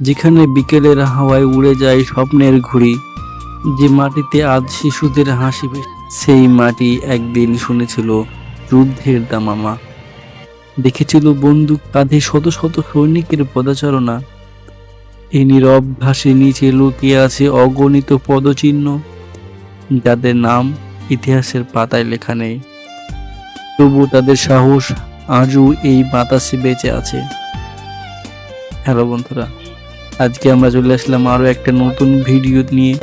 যেখানে বিকেলের হাওয়ায় উড়ে যায় স্বপ্নের ঘুড়ি, যে মাটিতে আজ শিশুদের হাসি সেই মাটি একদিন শুনেছিল যুদ্ধের দামামা, দেখেছিল বন্দুক কাঁধে শত শত সৈনিকের পদচারণা। এই নীরব ঘাসের নিচে লুকিয়ে আছে অগণিত পদচিহ্ন, যাদের নাম ইতিহাসের পাতায় লেখা নেই, তবু তাদের সাহস আজও এই বাতাসে বেঁচে আছে। হ্যালো বন্ধুরা, আজকে আমরা চলে আসলাম আরো একটা নতুন ভিডিও নিয়ে।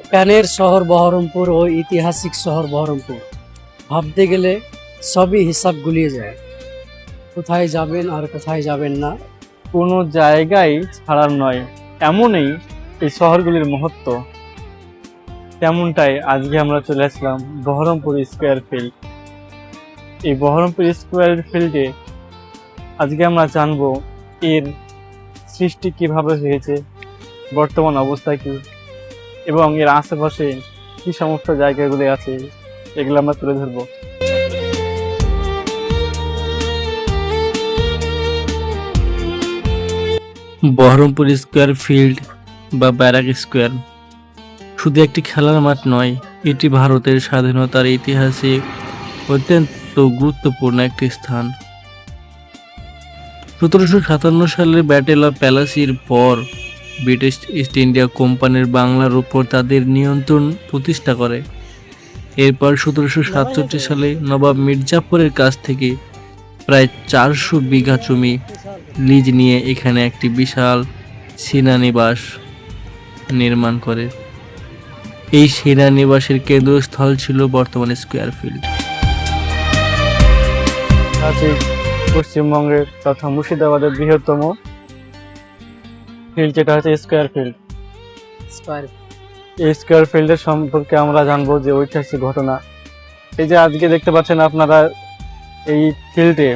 প্রাণের শহর বহরমপুর ও ঐতিহাসিক শহর বহরমপুর, ভাবতে গেলে সবই হিসাব গুলিয়ে যায়। কোথায় যাবেন আর কোথায় যাবেন না, কোনো জায়গায় ছাড়ার নয়, এমনই এই শহরগুলির মহত্ব। তেমনটাই আজকে আমরা চলে আসলাম বহরমপুর স্কোয়ার ফিল্ড। এই বহরমপুর স্কোয়ার ফিল্ডে আজকে আমরা জানবো এর সৃষ্টি কিভাবে হয়েছে, বর্তমান অবস্থা কি, এবং এর আশেপাশে কি সমস্ত জায়গাগুলি আছে, এগুলো আমরা তুলে ধরবো। বহরমপুর স্কোয়ার ফিল্ড বা ব্যারাক স্কোয়ার শুধু একটি খেলার মাঠ নয়, এটি ভারতের স্বাধীনতার ইতিহাসে অত্যন্ত গুরুত্বপূর্ণ একটি স্থান। 1757 সালের ব্যাটেল অফ প্যালাসির পর ব্রিটিশ ইস্ট ইন্ডিয়া কোম্পানির বাংলার উপর তাদের নিয়ন্ত্রণ প্রতিষ্ঠা করে। এরপর 1767 সালে নবাব মির্জাফরের কাছ থেকে প্রায় 400 বিঘা জমি লিজ নিয়ে এখানে একটি বিশাল সেনানিবাস নির্মাণ করে। এই সেনানিবাসের কেন্দ্রস্থল ছিল বর্তমান স্কোয়ার ফিল্ড। পশ্চিমবঙ্গের তথা মুর্শিদাবাদের বৃহত্তম ফিল্ড, যেটা হচ্ছে স্কোয়ার ফিল্ড। এই স্কোয়ার ফিল্ডের সম্পর্কে আমরা জানবো যে ঐতিহাসিক ঘটনা। এই যে আজকে দেখতে পাচ্ছেন আপনারা, এই ফিল্ডে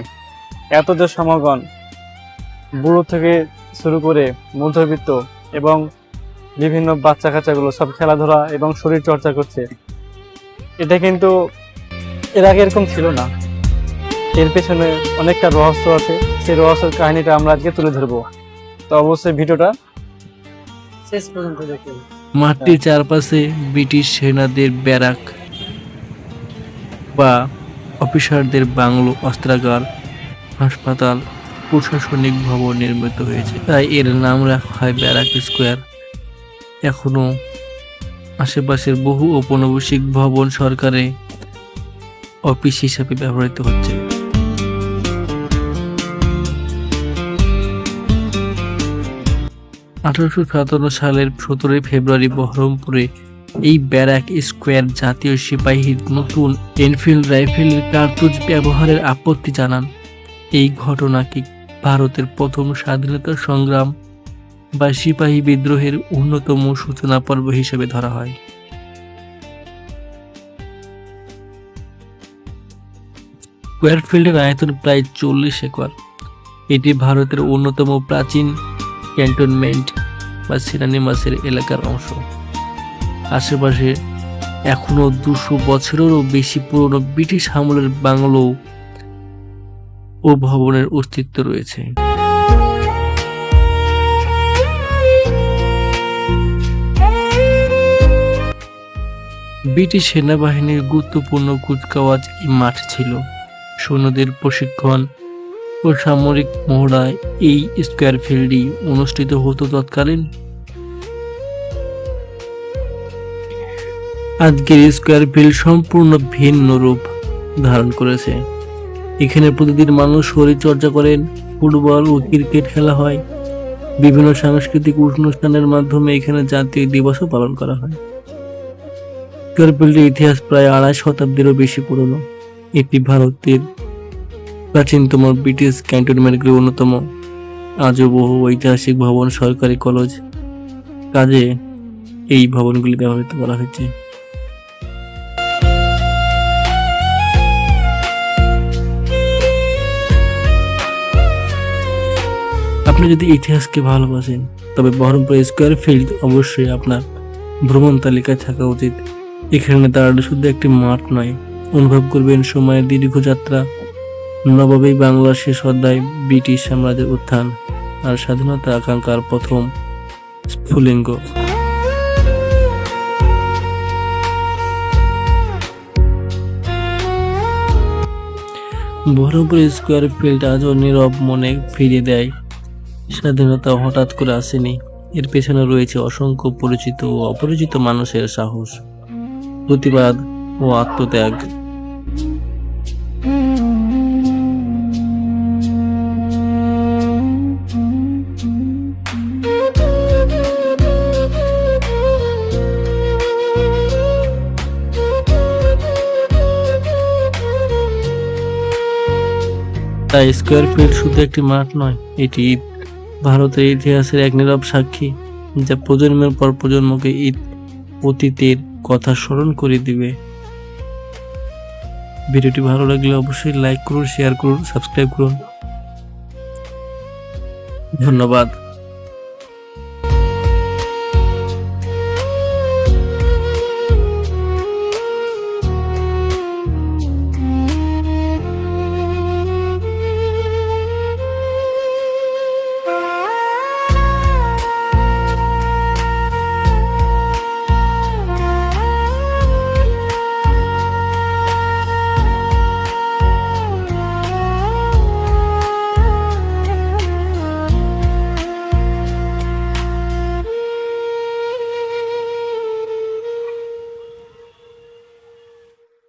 এত যে সমাগম, বুড়ো থেকে শুরু করে মধ্যবিত্ত এবং বিভিন্ন বাচ্চা কাচ্চাগুলো সব খেলাধুলা এবং শরীর চর্চা করছে, এটা কিন্তু এর আগে এরকম ছিল না। এর পেছনে অনেকটা রহস্য আছে, সেই রহস্যের কাহিনীটা আমরা আজকে তুলে ধরবো। তো অবশ্যই ভিডিওটা শেষ পর্যন্ত দেখুন। মাঠটির চারপাশে ব্রিটিশ সেনাদের ব্যারাক বা অফিসারদের বাংলো, অস্ত্রাগার, হাসপাতাল, প্রশাসনিক ভবন নির্মিত হয়েছে, তাই এর নাম রাখা হয় ব্যারাক স্কোয়ার। এখনো আশেপাশের বহু ঔপনিবেশিক ভবন সরকারি অফিস হিসাবে ব্যবহৃত হচ্ছে। সালের 17 ফেব্রুয়ারি বহরমপুরে এই ব্যারাক স্কোয়ার জাতীয় সিপাহীর নতুন এনফিল্ড রাইফেলের কার্তুজ ব্যবহারের আপত্তি জানান। এই ঘটনাকে ভারতের প্রথম স্বাধীনতা সংগ্রাম বা সিপাহী বিদ্রোহের অন্যতম সূচনা পর্ব হিসেবে ধরা হয়। স্কোয়ার ফিল্ডের আয়তন প্রায় 40 একর। এটি ভারতের অন্যতম প্রাচীন ক্যান্টনমেন্ট বা সেনানিবাসের এলাকার অংশ। আশেপাশে এখনো 200 বছরেরও বেশি পুরনো ব্রিটিশ আমলের বাংলো ও ভবনের অস্তিত্ব রয়েছে। ব্রিটিশ সেনাবাহিনীর গুরুত্বপূর্ণ কুচকাওয়াজ এই মাঠ ছিল। সৈন্যদের প্রশিক্ষণ ও সামরিক মহড়ায় এই স্কোয়ার ফিল্ডই অনুষ্ঠিত হতো তৎকালীন। আজকের স্কোয়ার ফিল্ড সম্পূর্ণ ভিন্ন রূপ ধারণ করেছে। এখানে প্রতিদিন মানুষ শরীর চর্চা করেন, ফুটবল ও ক্রিকেট খেলা হয়, বিভিন্ন সাংস্কৃতিক অনুষ্ঠানের মাধ্যমে এখানে জাতীয় দিবসও পালন করা হয়। স্কোয়ার ফিল্ডের ইতিহাস প্রায় 2.5 শতাব্দীরও বেশি পুরনো। এটি ভারতের প্রাচীনতম ব্রিটিশ ক্যান্টনমেন্টগুলির অন্যতম। আজও বহু ঐতিহাসিক ভবন, সরকারি কলেজ কাজে এই ভবনগুলি ব্যবহৃত করা হয়েছে। আপনি যদি ইতিহাসকে ভালোবাসেন, তবে বহরমপুর স্কোয়ার ফিল্ড অবশ্যই আপনার ভ্রমণ তালিকায় থাকা উচিত। এখানে দাঁড়ানো শুধু একটি মাঠ নয়, অনুভব করবেন সময়ের দীর্ঘ যাত্রা। নবাবী বাংলার শেষ অধ্যায়, ব্রিটিশ সাম্রাজ্যের উত্থান আর স্বাধীনতা আকাঙ্ক্ষার প্রথম স্ফুলিঙ্গ। বহরমপুর স্কোয়ার ফিল্ড আজও নীরব মনে ফিরিয়ে দেয় স্বাধীনতা হঠাৎ করে আসেনি। এর পেছনে রয়েছে অসংখ্য পরিচিত ও অপরিচিত মানুষের সাহস, প্রতিবাদ ও আত্মত্যাগ। তাই স্কোয়ার ফিল্ড শুধু একটি মাঠ নয়, এটি ভারতের ইতিহাসের এক নীরব সাক্ষী, যা প্রজন্মের পর প্রজন্মকে অতীতের কথা স্মরণ করে দিবে। ভিডিওটি ভালো লাগলে অবশ্যই লাইক করুন, শেয়ার করুন, সাবস্ক্রাইব করুন। ধন্যবাদ।